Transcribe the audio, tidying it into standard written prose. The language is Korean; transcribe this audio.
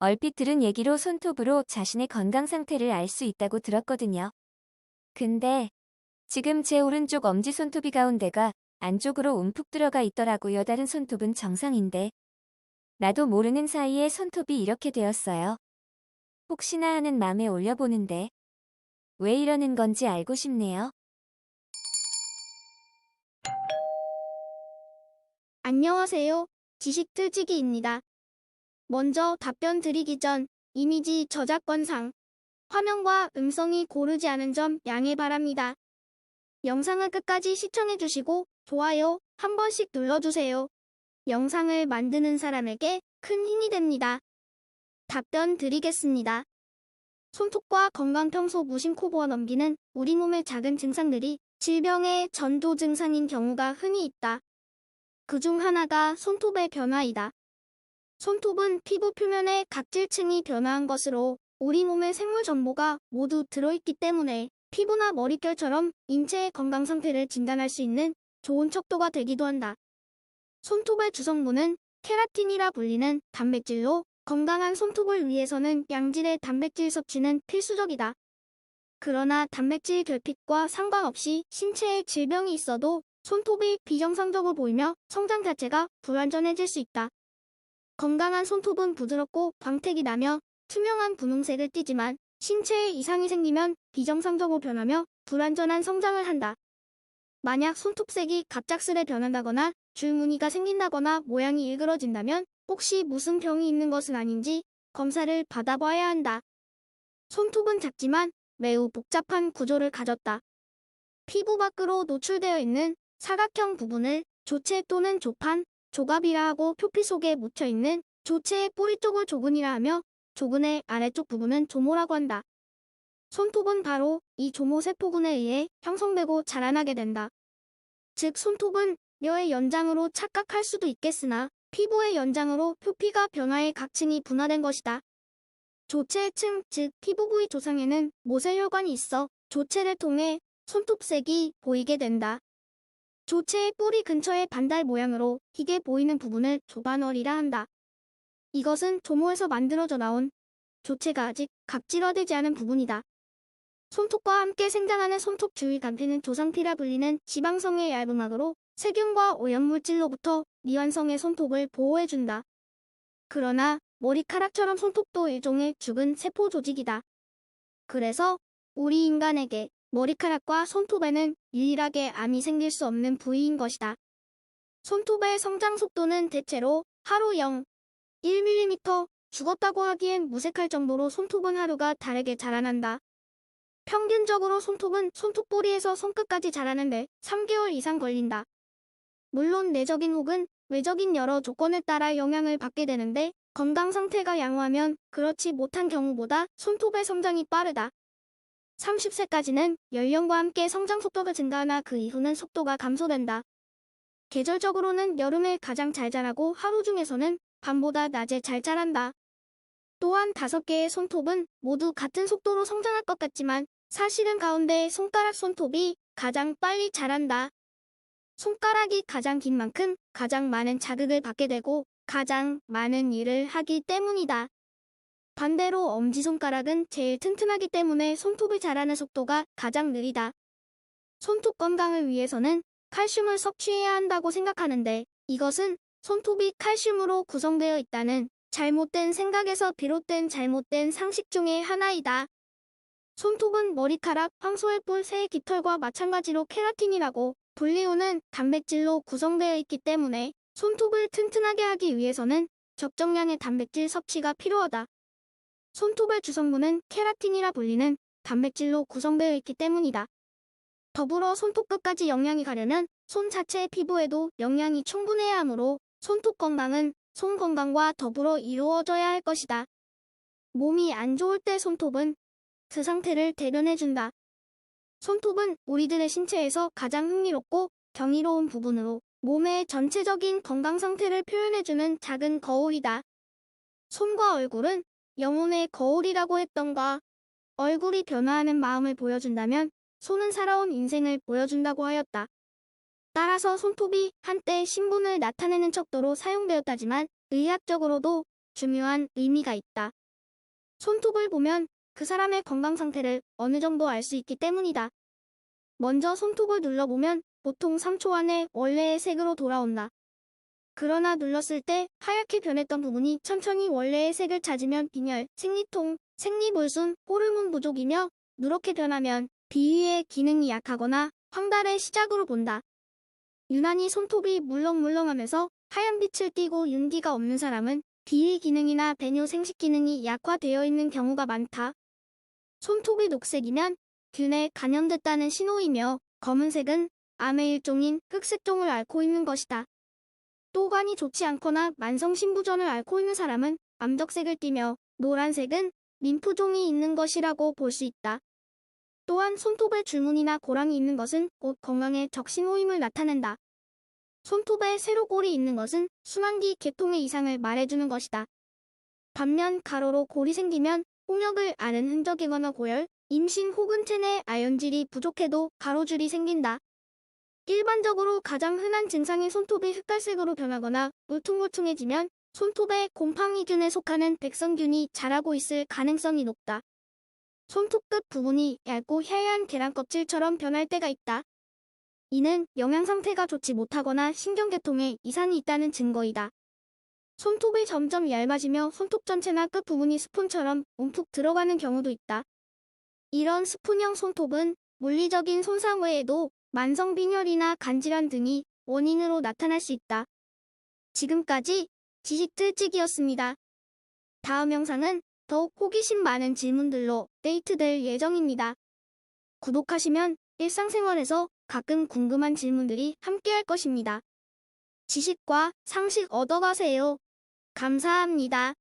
얼핏 들은 얘기로 손톱으로 자신의 건강 상태를 알 수 있다고 들었거든요. 근데 지금 제 오른쪽 엄지손톱이 가운데가 안쪽으로 움푹 들어가 있더라고요. 다른 손톱은 정상인데 나도 모르는 사이에 손톱이 이렇게 되었어요. 혹시나 하는 맘에 올려보는데 왜 이러는 건지 알고 싶네요. 안녕하세요. 지식틀지기입니다. 먼저 답변 드리기 전 이미지 저작권상 화면과 음성이 고르지 않은 점 양해 바랍니다. 영상을 끝까지 시청해주시고 좋아요 한 번씩 눌러주세요. 영상을 만드는 사람에게 큰 힘이 됩니다. 답변 드리겠습니다. 손톱과 건강 평소 무심코 보아 넘기는 우리 몸의 작은 증상들이 질병의 전조 증상인 경우가 흔히 있다. 그중 하나가 손톱의 변화이다. 손톱은 피부 표면의 각질층이 변화한 것으로 우리 몸의 생물 전모가 모두 들어있기 때문에 피부나 머릿결처럼 인체의 건강 상태를 진단할 수 있는 좋은 척도가 되기도 한다. 손톱의 주성분은 케라틴이라 불리는 단백질로 건강한 손톱을 위해서는 양질의 단백질 섭취는 필수적이다. 그러나 단백질 결핍과 상관없이 신체에 질병이 있어도 손톱이 비정상적으로 보이며 성장 자체가 불완전해질 수 있다. 건강한 손톱은 부드럽고 광택이 나며 투명한 분홍색을 띠지만 신체에 이상이 생기면 비정상적으로 변하며 불완전한 성장을 한다. 만약 손톱색이 갑작스레 변한다거나 줄무늬가 생긴다거나 모양이 일그러진다면 혹시 무슨 병이 있는 것은 아닌지 검사를 받아봐야 한다. 손톱은 작지만 매우 복잡한 구조를 가졌다. 피부 밖으로 노출되어 있는 사각형 부분을 조체 또는 조판, 조갑이라 하고 표피 속에 묻혀있는 조체의 뿌리 쪽을 조근이라 하며 조근의 아래쪽 부분은 조모라고 한다. 손톱은 바로 이 조모 세포군에 의해 형성되고 자라나게 된다. 즉 손톱은 뼈의 연장으로 착각할 수도 있겠으나 피부의 연장으로 표피가 변화해 각층이 분화된 것이다. 조체의 층, 즉 피부 부위 조상에는 모세혈관이 있어 조체를 통해 손톱색이 보이게 된다. 조체의 뿌리 근처의 반달 모양으로 희게 보이는 부분을 조반월이라 한다. 이것은 조모에서 만들어져 나온 조체가 아직 각질화되지 않은 부분이다. 손톱과 함께 생장하는 손톱 주위 감피는 조상피라 불리는 지방성의 얇음막으로 세균과 오염물질로부터 미완성의 손톱을 보호해준다. 그러나 머리카락처럼 손톱도 일종의 죽은 세포 조직이다. 그래서 우리 인간에게 머리카락과 손톱에는 유일하게 암이 생길 수 없는 부위인 것이다. 손톱의 성장 속도는 대체로 하루 0.1mm 죽었다고 하기엔 무색할 정도로 손톱은 하루가 다르게 자라난다. 평균적으로 손톱은 손톱뿌리에서 손끝까지 자라는데 3개월 이상 걸린다. 물론 내적인 혹은 외적인 여러 조건에 따라 영향을 받게 되는데 건강 상태가 양호하면 그렇지 못한 경우보다 손톱의 성장이 빠르다. 30세까지는 연령과 함께 성장 속도가 증가하나 그 이후는 속도가 감소된다. 계절적으로는 여름에 가장 잘 자라고 하루 중에서는 밤보다 낮에 잘 자란다. 또한 5개의 손톱은 모두 같은 속도로 성장할 것 같지만 사실은 가운데 손가락 손톱이 가장 빨리 자란다. 손가락이 가장 긴 만큼 가장 많은 자극을 받게 되고 가장 많은 일을 하기 때문이다. 반대로 엄지손가락은 제일 튼튼하기 때문에 손톱이 자라는 속도가 가장 느리다. 손톱 건강을 위해서는 칼슘을 섭취해야 한다고 생각하는데 이것은 손톱이 칼슘으로 구성되어 있다는 잘못된 생각에서 비롯된 잘못된 상식 중의 하나이다. 손톱은 머리카락, 황소의 뿔, 새의 깃털과 마찬가지로 케라틴이라고 불리우는 단백질로 구성되어 있기 때문에 손톱을 튼튼하게 하기 위해서는 적정량의 단백질 섭취가 필요하다. 손톱의 주성분은 케라틴이라 불리는 단백질로 구성되어 있기 때문이다. 더불어 손톱 끝까지 영양이 가려면 손 자체의 피부에도 영양이 충분해야 하므로 손톱 건강은 손 건강과 더불어 이루어져야 할 것이다. 몸이 안 좋을 때 손톱은 그 상태를 대변해준다. 손톱은 우리들의 신체에서 가장 흥미롭고 경이로운 부분으로 몸의 전체적인 건강 상태를 표현해주는 작은 거울이다. 손과 얼굴은 영혼의 거울이라고 했던가. 얼굴이 변화하는 마음을 보여준다면 손은 살아온 인생을 보여준다고 하였다. 따라서 손톱이 한때 신분을 나타내는 척도로 사용되었다지만 의학적으로도 중요한 의미가 있다. 손톱을 보면 그 사람의 건강 상태를 어느 정도 알 수 있기 때문이다. 먼저 손톱을 눌러보면 보통 3초 안에 원래의 색으로 돌아온다. 그러나 눌렀을 때 하얗게 변했던 부분이 천천히 원래의 색을 찾으면 빈혈, 생리통, 생리불순, 호르몬 부족이며 누렇게 변하면 비위의 기능이 약하거나 황달의 시작으로 본다. 유난히 손톱이 물렁물렁하면서 하얀 빛을 띠고 윤기가 없는 사람은 비위 기능이나 배뇨 생식 기능이 약화되어 있는 경우가 많다. 손톱이 녹색이면 균에 감염됐다는 신호이며 검은색은 암의 일종인 흑색종을 앓고 있는 것이다. 또 간이 좋지 않거나 만성신부전을 앓고 있는 사람은 암적색을 띠며 노란색은 림프종이 있는 것이라고 볼 수 있다. 또한 손톱에 줄무늬나 고랑이 있는 것은 곧 건강의 적신호임을 나타낸다. 손톱에 세로골이 있는 것은 순환기 계통의 이상을 말해주는 것이다. 반면 가로로 골이 생기면 홍역을 앓은 흔적이거나 고열, 임신 혹은 체내 아연질이 부족해도 가로줄이 생긴다. 일반적으로 가장 흔한 증상인 손톱이 흑갈색으로 변하거나 울퉁불퉁해지면 손톱에 곰팡이균에 속하는 백선균이 자라고 있을 가능성이 높다. 손톱 끝 부분이 얇고 하얀 계란 껍질처럼 변할 때가 있다. 이는 영양 상태가 좋지 못하거나 신경계통에 이상이 있다는 증거이다. 손톱이 점점 얇아지며 손톱 전체나 끝 부분이 스푼처럼 움푹 들어가는 경우도 있다. 이런 스푼형 손톱은 물리적인 손상 외에도 만성빈혈이나 간질환 등이 원인으로 나타날 수 있다. 지금까지 지식틀찌기였습니다. 다음 영상은 더욱 호기심 많은 질문들로 업데이트될 예정입니다. 구독하시면 일상생활에서 가끔 궁금한 질문들이 함께할 것입니다. 지식과 상식 얻어가세요. 감사합니다.